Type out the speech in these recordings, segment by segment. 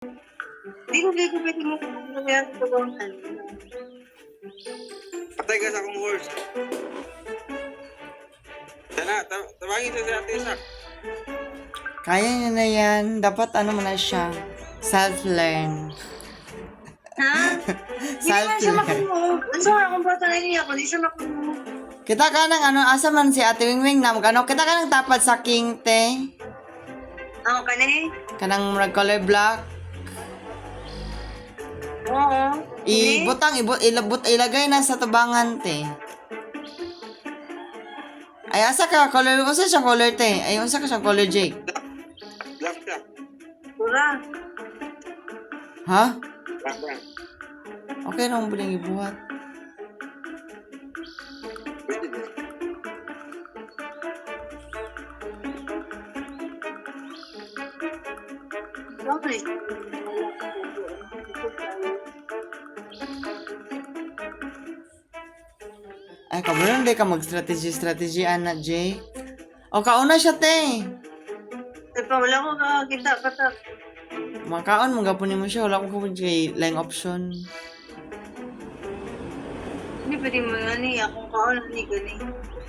Hindi ko pwede mo kaya tulungan. Patay ka sa akong horse. Sana, tawagin sa Ate Isak. Kaya niya na yan. Dapat ano mo na siya. Self-learn. Ha? Hindi man siya makamove. Ang sama akong bata na niya ako, hindi siya makamove. Kita ka ng ano, asa man si Ate Wingwing na ano, kita ka ng tapad sa king te. Ako ka na eh. Kanang murag color black. Oo. Hindi. Ilagay na sa tubangan te. Ay asa ka color, unsa siya color te? Ay unsa ka siya color Jake? Black ka. Pura. Ha? Black ka. Okay na mo bilang ibuhat. Pwede din. Okay. Ay kabulan di ka mag-strategy ana Jake. O kauna siya te. Ay pa, wala ko nakakita pa ta. Makaon mo gapunin mo siya, wala ko kapag kay line option. Hindi pwede mo nga niya kung kaon ni gani.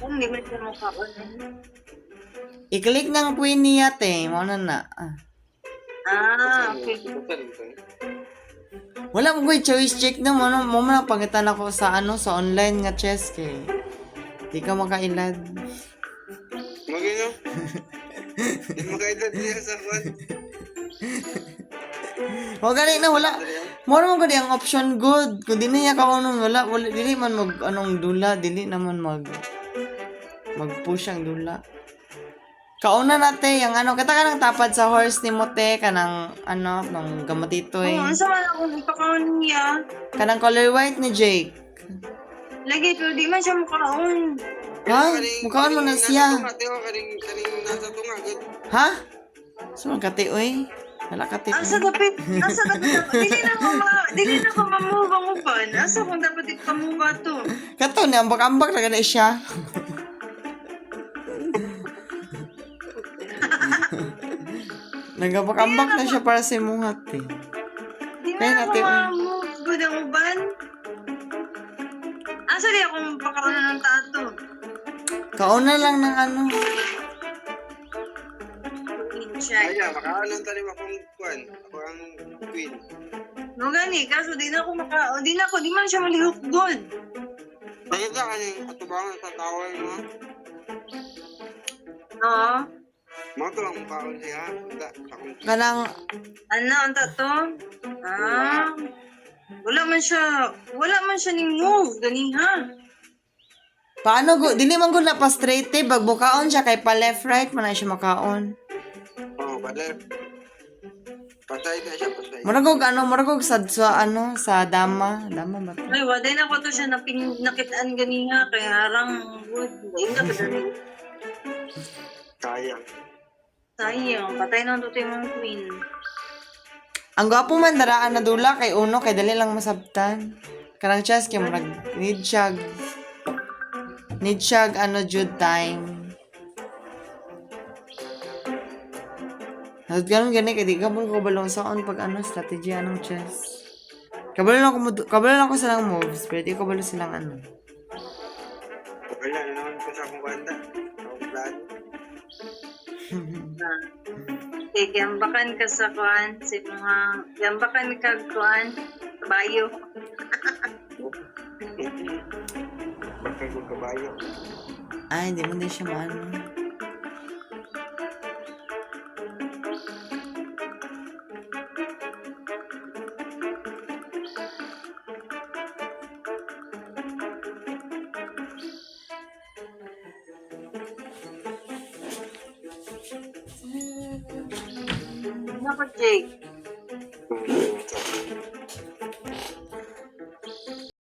Kung hindi mo siya makaon. I-click ng queen niya te, mo na na. Okay. Wala mo choice check na mo na pangitan ako sa ano sa online nga chess kay. Di ka makailad. Magino? Di makailad niya sa kwan. O gani na wala. Moro mo gani ang option good. Kung di niya ka wala dili man mag anong dula, dili naman mag-push ang dula. Kauna nate, yung ano, kita ka ng tapad sa horse ni Mote, kanang, ano, ng gamatitoy. Oo, ang sama na kung ipakaon niya. Kanang color white ni Jake. Lagi, pero di man siya makaon. Ha? Mukhaan mo na siya. Karing nasa tunga. Good. Ha? Saan kati, oy? Wala kati. Asa dapat, dili na ko mamove ang uban. Asa kung dapat ipamove to? Kato, ni ambak-ambak na gana siya. Nagambak-ambak na siya para sa imuhat, eh. Di Kaya na ako natin, mamove good ang uban. Asa di ako mapakaon na ng tato? Kauna lang ng ano. Check. Ay, makaalang tanim akong kwan. Ako ang queen. No gani, kaso di na ako di man siya malihok good. Nakita ka niyang atubangan sa tower mo. Oo. Mga ito lang mukhaon siya. Wala. Akong Kanang, Ano ang tato? Wala man siya ning move, gani ha. paano go, dili man gud na pa straight, eh. Bagbukaon siya, kay pa left right, man na siya makaon. bale. Pasay na siya, pasay. Maragog sa ano, sa dama ba to? Ay, waday na ko to siya nakitaan gani ha, kaya harang good. Inga ba dali? Sayang. Sayang, patay na ito yung mga queen. Ang gwapo man daraan na dula kay uno kay dali lang masabtan. Karang chess kay murag need siya ano jud time. At ganun gani kay di ka mo ko balong saon pag ano strategy anong chess. Kabalo lang ko silang moves, pero di ko balo silang ano. Wala na naman ko sa akong banda. Akong plano. Gambakan ka sa kuan, gambakan ka kuan, bayo. Bakay ko kabayo. Ay, hindi mo din siya maano. Ano ko, Jake?